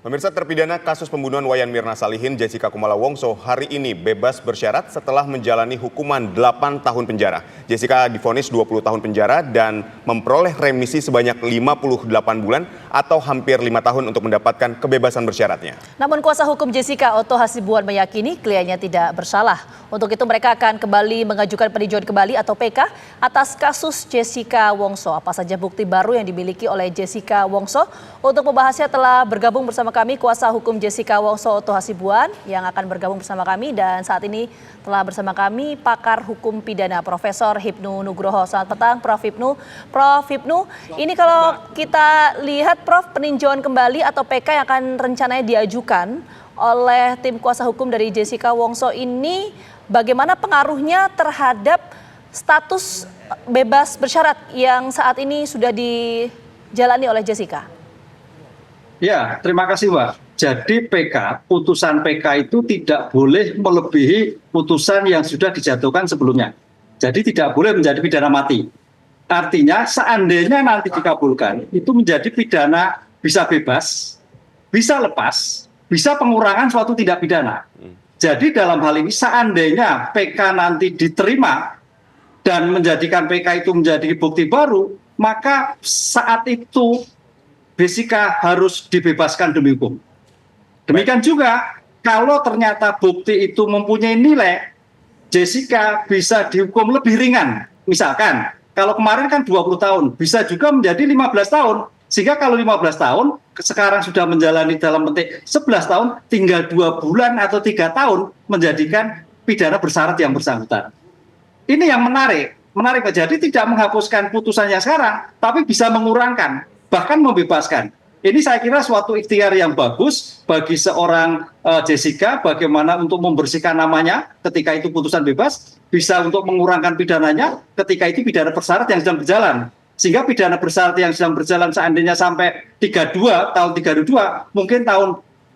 Pemirsa, terpidana kasus pembunuhan Wayan Mirna Salihin, Jessica Kumala Wongso, hari ini bebas bersyarat setelah menjalani hukuman 8 tahun penjara. Jessica divonis 20 tahun penjara dan memperoleh remisi sebanyak 58 bulan atau hampir 5 tahun untuk mendapatkan kebebasan bersyaratnya. Namun kuasa hukum Jessica, Otto Hasibuan, meyakini kliennya tidak bersalah. Untuk itu mereka akan kembali mengajukan peninjauan kembali atau PK atas kasus Jessica Wongso. Apa saja bukti baru yang dimiliki oleh Jessica Wongso? Untuk membahasnya telah bergabung bersama kami kuasa hukum Jessica Wongso, Otto Hasibuan, yang akan bergabung bersama kami, dan saat ini telah bersama kami pakar hukum pidana Profesor Hipnu Nugroho. Selamat petang Prof. Hipnu. Prof. Hipnu, ini kalau kita lihat Prof, peninjauan kembali atau PK yang akan rencananya diajukan oleh tim kuasa hukum dari Jessica Wongso ini, bagaimana pengaruhnya terhadap status bebas bersyarat yang saat ini sudah dijalani oleh Jessica? Ya, terima kasih Mbak. Jadi putusan PK itu tidak boleh melebihi putusan yang sudah dijatuhkan sebelumnya. Jadi tidak boleh menjadi pidana mati. Artinya seandainya nanti dikabulkan, itu menjadi pidana bisa bebas, bisa lepas, bisa pengurangan suatu tindak pidana. Jadi dalam hal ini seandainya PK nanti diterima dan menjadikan PK itu menjadi bukti baru, maka saat itu Jessica harus dibebaskan demi hukum. Demikian juga kalau ternyata bukti itu mempunyai nilai, Jessica bisa dihukum lebih ringan. Misalkan kalau kemarin kan 20 tahun, bisa juga menjadi 15 tahun. Sehingga kalau 15 tahun, sekarang sudah menjalani dalam petik 11 tahun, tinggal 2 bulan atau 3 tahun menjadikan pidana bersyarat yang bersangkutan. Ini yang menarik Pak. Jadi tidak menghapuskan putusannya sekarang, tapi bisa mengurangkan, bahkan membebaskan. Ini saya kira suatu ikhtiar yang bagus bagi seorang Jessica, bagaimana untuk membersihkan namanya ketika itu putusan bebas, bisa untuk mengurangkan pidananya ketika itu pidana bersyarat yang sedang berjalan. Sehingga pidana bersyarat yang sedang berjalan seandainya sampai 32, tahun 32, mungkin tahun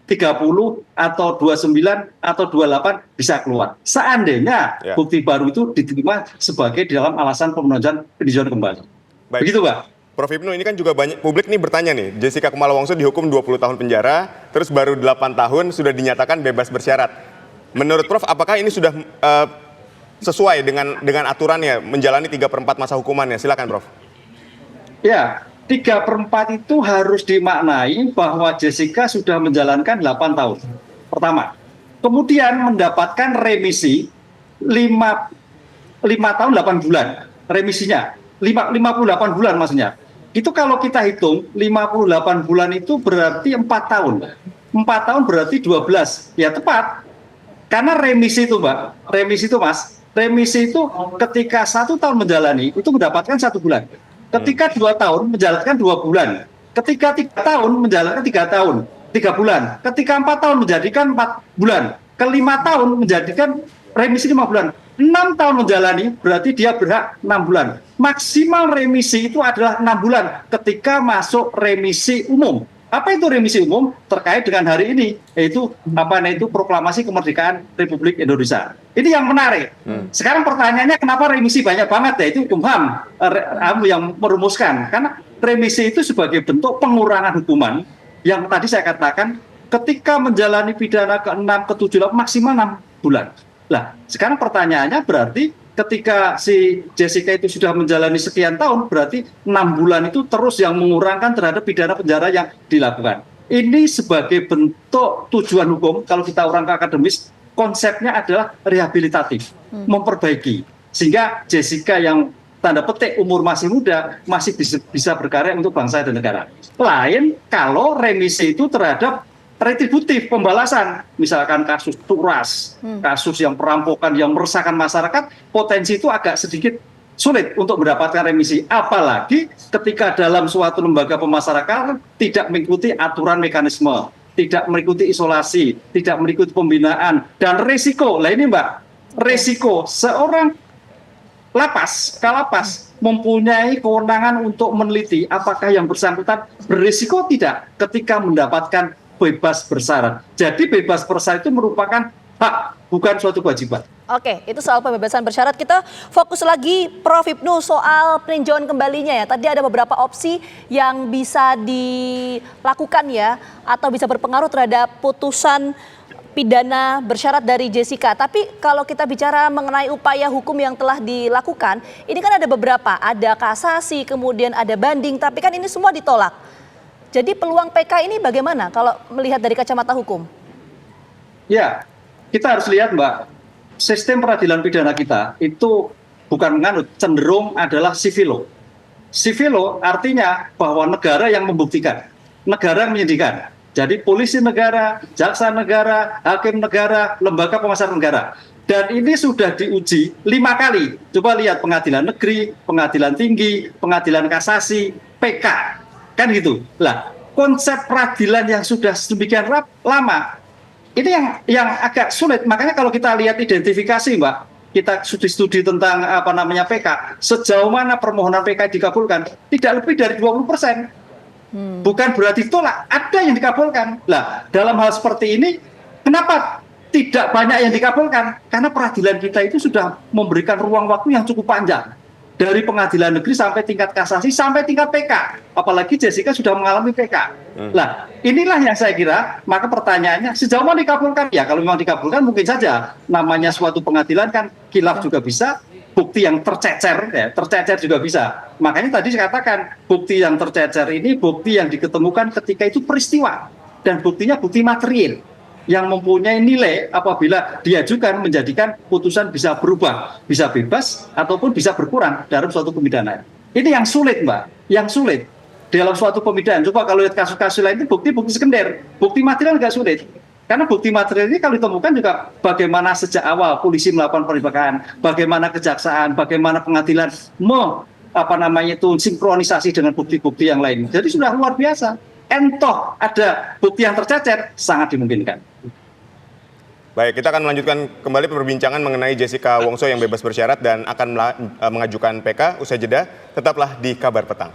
30 atau 29 atau 28 bisa keluar. Seandainya bukti baru itu diterima sebagai dalam alasan pemenuhan peninjauan kembali. Baik. Begitu Pak. Prof. Hipnu, ini kan juga banyak publik nih bertanya nih, Jessica Kumala Wongso dihukum 20 tahun penjara, terus baru 8 tahun sudah dinyatakan bebas bersyarat. Menurut Prof, apakah ini sudah sesuai dengan aturannya menjalani 3/4 masa hukumannya? Silakan Prof. Ya, 3/4 itu harus dimaknai bahwa Jessica sudah menjalankan 8 tahun. Pertama. Kemudian mendapatkan remisi 5 tahun 8 bulan. Remisinya 58 bulan maksudnya. Itu kalau kita hitung 58 bulan itu berarti 4 tahun. 4 tahun berarti 12. Ya tepat. Karena remisi itu Mbak, remisi itu Mas, remisi itu ketika 1 tahun menjalani itu mendapatkan 1 bulan. Ketika 2 tahun menjalankan 2 bulan. Ketika 3 tahun menjalankan 3 tahun, 3 bulan. Ketika 4 tahun menjadikan 4 bulan. Ke-5 tahun menjadikan remisi 5 bulan. 6 tahun menjalani berarti dia berhak 6 bulan. Maksimal remisi itu adalah 6 bulan ketika masuk remisi umum. Apa itu remisi umum? Terkait dengan hari ini, yaitu proklamasi kemerdekaan Republik Indonesia. Ini yang menarik. Sekarang pertanyaannya kenapa remisi banyak banget, yaitu hukum HAM yang merumuskan. Karena remisi itu sebagai bentuk pengurangan hukuman yang tadi saya katakan ketika menjalani pidana ke-6, ke-7, maksimal 6 bulan. Nah, sekarang pertanyaannya berarti ketika si Jessica itu sudah menjalani sekian tahun, berarti 6 bulan itu terus yang mengurangkan terhadap pidana penjara yang dilakukan. Ini sebagai bentuk tujuan hukum, kalau kita orang ke akademis, konsepnya adalah rehabilitatif, memperbaiki. Sehingga Jessica yang tanda petik umur masih muda, masih bisa berkarya untuk bangsa dan negara. Lain kalau remisi itu terhadap retributif, pembalasan, misalkan kasus turas, kasus yang perampokan yang meresahkan masyarakat, potensi itu agak sedikit sulit untuk mendapatkan remisi. Apalagi ketika dalam suatu lembaga pemasyarakatan tidak mengikuti aturan mekanisme, tidak mengikuti isolasi, tidak mengikuti pembinaan, dan resiko. Lah ini Mbak, resiko seorang Kalapas mempunyai kewenangan untuk meneliti apakah yang bersangkutan berisiko tidak ketika mendapatkan bebas bersyarat. Jadi bebas bersyarat itu merupakan hak, bukan suatu kewajiban. Oke, itu soal pembebasan bersyarat. Kita fokus lagi, Prof. Hipnu, soal peninjauan kembalinya ya. Tadi ada beberapa opsi yang bisa dilakukan ya, atau bisa berpengaruh terhadap putusan pidana bersyarat dari Jessica. Tapi kalau kita bicara mengenai upaya hukum yang telah dilakukan, ini kan ada beberapa, ada kasasi, kemudian ada banding, tapi kan ini semua ditolak. Jadi peluang PK ini bagaimana kalau melihat dari kacamata hukum? Ya, kita harus lihat Mbak, sistem peradilan pidana kita itu bukan menganut, cenderung adalah civil law. Civil law artinya bahwa negara yang membuktikan, negara yang menyidikan. Jadi polisi negara, jaksa negara, hakim negara, lembaga pemasaran negara. Dan ini sudah diuji 5 kali. Coba lihat pengadilan negeri, pengadilan tinggi, pengadilan kasasi, PK. Kan gitu. Lah, konsep peradilan yang sudah sedemikian lama, ini yang agak sulit. Makanya kalau kita lihat identifikasi, Mbak, kita studi tentang PK, sejauh mana permohonan PK dikabulkan, tidak lebih dari 20%. Bukan berarti tolak, ada yang dikabulkan. Lah, dalam hal seperti ini, kenapa tidak banyak yang dikabulkan? Karena peradilan kita itu sudah memberikan ruang waktu yang cukup panjang. Dari pengadilan negeri sampai tingkat kasasi, sampai tingkat PK. Apalagi Jessica sudah mengalami PK. Nah, inilah yang saya kira, maka pertanyaannya, sejauh mana dikabulkan? Ya, kalau memang dikabulkan mungkin saja. Namanya suatu pengadilan kan, khilaf juga bisa, bukti yang tercecer, ya, tercecer juga bisa. Makanya tadi saya katakan, bukti yang tercecer ini bukti yang diketemukan ketika itu peristiwa. Dan buktinya bukti material yang mempunyai nilai apabila diajukan menjadikan putusan bisa berubah, bisa bebas ataupun bisa berkurang dalam suatu pemidanaan. Ini yang sulit, Mbak, yang sulit dalam suatu pemidanaan. Coba kalau lihat kasus-kasus lain itu bukti sekunder, bukti material nggak sulit. Karena bukti material ini kalau ditemukan juga bagaimana sejak awal polisi melakukan penembakan, bagaimana kejaksaan, bagaimana pengadilan sinkronisasi dengan bukti-bukti yang lain. Jadi sudah luar biasa. Entoh ada bukti yang tercecer, sangat dimungkinkan. Baik, kita akan melanjutkan kembali perbincangan mengenai Jessica Wongso yang bebas bersyarat dan akan mengajukan PK. Usai jeda, tetaplah di Kabar Petang.